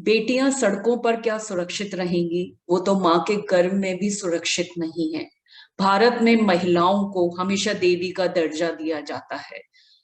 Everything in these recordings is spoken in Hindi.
बेटियां सड़कों पर क्या सुरक्षित रहेंगी? वो तो माँ के गर्भ में भी सुरक्षित नहीं है। भारत में महिलाओं को हमेशा देवी का दर्जा दिया जाता है,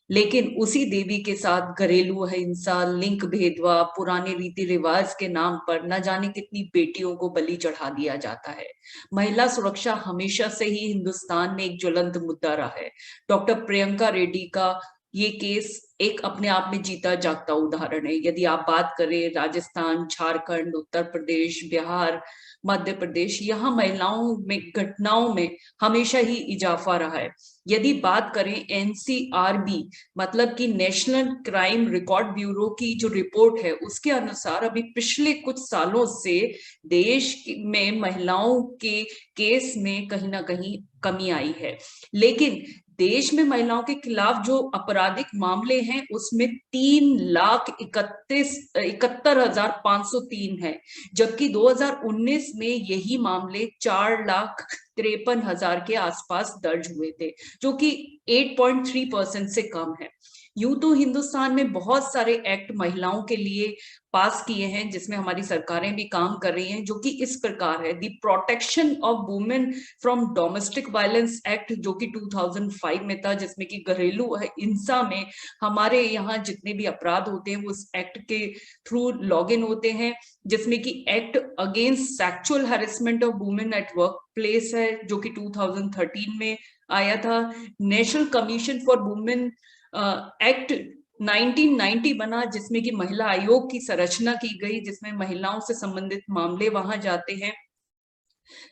लेकिन उसी देवी के साथ घरेलू हिंसा, लिंग भेदभाव, पुराने रीति रिवाज के नाम पर न जाने कितनी बेटियों को बलि चढ़ा दिया जाता है। महिला सुरक्षा हमेशा से ही हिंदुस्तान में एक ज्वलंत मुद्दा रहा है। डॉक्टर प्रियंका रेड्डी का ये केस एक अपने आप में जीता जागता उदाहरण है। यदि आप बात करें राजस्थान, झारखंड, उत्तर प्रदेश, बिहार, मध्य प्रदेश, यहाँ महिलाओं में घटनाओं में हमेशा ही इजाफा रहा है। यदि बात करें एनसीआरबी, मतलब कि नेशनल क्राइम रिकॉर्ड ब्यूरो की जो रिपोर्ट है, उसके अनुसार अभी पिछले कुछ सालों से देश में महिलाओं के केस में कहीं ना कहीं कमी आई है। लेकिन देश में महिलाओं के खिलाफ जो आपराधिक मामले हैं उसमें 3,71,503 है, जबकि 2019 में यही मामले 4,53,000 के आसपास दर्ज हुए थे, जो कि 8.3% से कम है। यूं तो हिंदुस्तान में बहुत सारे एक्ट महिलाओं के लिए पास किए हैं, जिसमें हमारी सरकारें भी काम कर रही हैं, जो कि इस प्रकार है। दी protection of women from domestic violence act, जो कि 2005 में था, जिसमें कि घरेलू हिंसा में हमारे यहाँ जितने भी अपराध होते हैं वो उस एक्ट के थ्रू लॉग इन होते हैं। जिसमें कि act against sexual harassment of women at work place है, जो कि 2013 में आया था। National commission for women act 1990 बना, जिसमें कि महिला आयोग की संरचना की गई, जिसमें महिलाओं से संबंधित मामले वहां जाते हैं।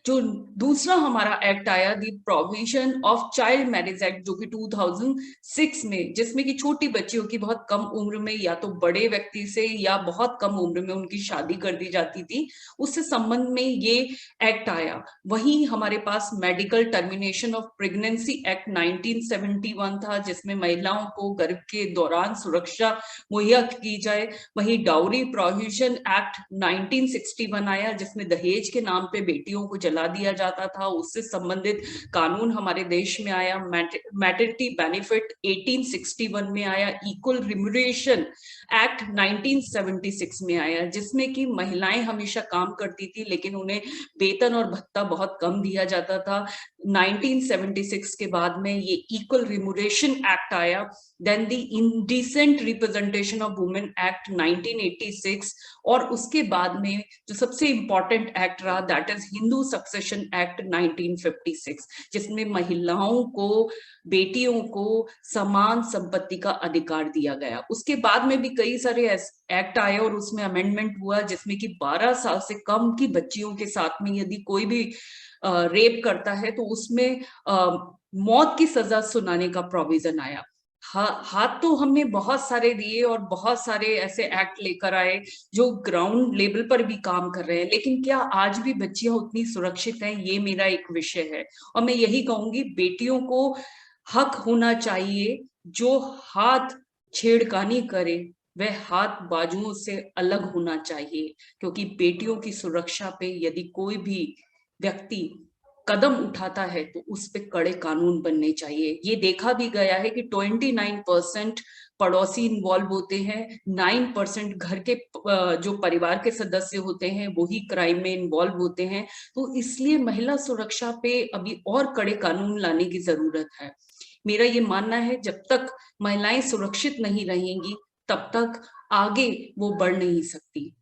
जो दूसरा हमारा एक्ट आया, दी provision of child marriage act, जो कि 2006 में, जिसमें कि छोटी बच्चियों की बहुत कम उम्र में या तो बड़े व्यक्ति से या बहुत कम उम्र में उनकी शादी कर दी जाती थी, उससे संबंध में ये एक्ट आया। वहीं हमारे पास medical termination of pregnancy act 1971 था, जिसमें महिलाओं को गर्भ के दौरान सुरक्षा मुहैया की जाए। वहीं डाउरी प्रोहिबिशन एक्ट 1961 आया, जिसमें दहेज के नाम पे बेटियों को जला दिया जाता था, उससे संबंधित कानून हमारे देश में आया। मैटरनिटी बेनिफिट 1861 में आया। इक्वल रिम्यूनरेशन एक्ट 1976 में आया, जिसमें कि महिलाएं हमेशा काम करती थी लेकिन उन्हें वेतन और भत्ता बहुत कम दिया जाता था। 1976 के बाद में ये इक्वल रिम्यूनरेशन एक्ट आया। Then the indecent representation of women act 1986, और उसके बाद में जो सबसे इंपॉर्टेंट एक्ट रहा, that is Hindu succession act 1956, जिसमें महिलाओं को, बेटियों को समान संपत्ति का अधिकार दिया गया। उसके बाद में भी कई सारे एक्ट आए और उसमें अमेंडमेंट हुआ, जिसमें कि 12 साल से कम की बच्चियों के साथ में यदि कोई भी रेप करता है तो उसमें मौत की सजा सुनाने का प्रोविजन आया। हाथ तो हमने बहुत सारे दिए और बहुत सारे ऐसे एक्ट लेकर आए जो ग्राउंड लेवल पर भी काम कर रहे हैं, लेकिन क्या आज भी बच्चियां उतनी सुरक्षित हैं? ये मेरा एक विषय है। और मैं यही कहूंगी, बेटियों को हक होना चाहिए। जो हाथ छेड़खानी करे वह हाथ बाजुओं से अलग होना चाहिए, क्योंकि बेटियों की सुरक्षा पे यदि कोई भी व्यक्ति कदम उठाता है तो उस पे कड़े कानून बनने चाहिए। ये देखा भी गया है कि 29% पड़ोसी इन्वॉल्व होते हैं, 9% घर के जो परिवार के सदस्य होते हैं वही क्राइम में इन्वॉल्व होते हैं। तो इसलिए महिला सुरक्षा पे अभी और कड़े कानून लाने की जरूरत है। मेरा ये मानना है, जब तक महिलाएं सुरक्षित नहीं रहेंगी तब तक आगे वो बढ़ नहीं सकती।